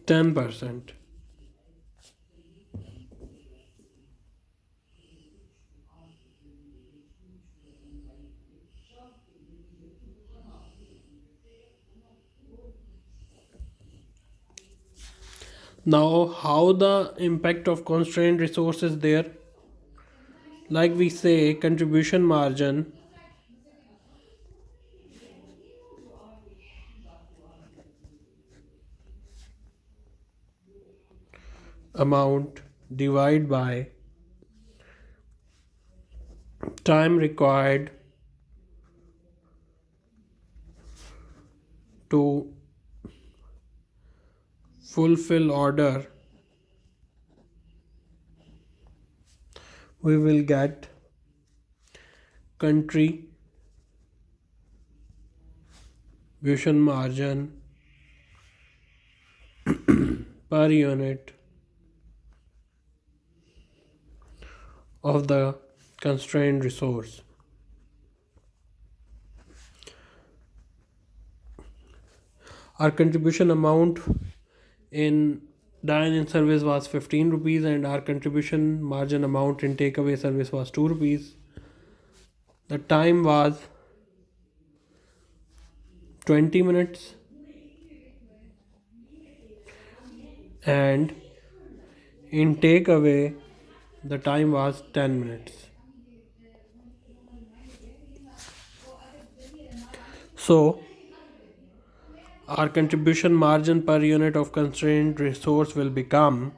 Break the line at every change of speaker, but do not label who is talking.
10%. Now, how the impact of constrained resources there? Like we say, contribution margin amount divided by time required to fulfill order, we will get contribution margin per unit of the constrained resource. Our contribution amount in dine-in service was 15 rupees and our contribution margin amount in takeaway service was 2 rupees. The time was 20 minutes and in takeaway the time was 10 minutes. So our contribution margin per unit of constrained resource will become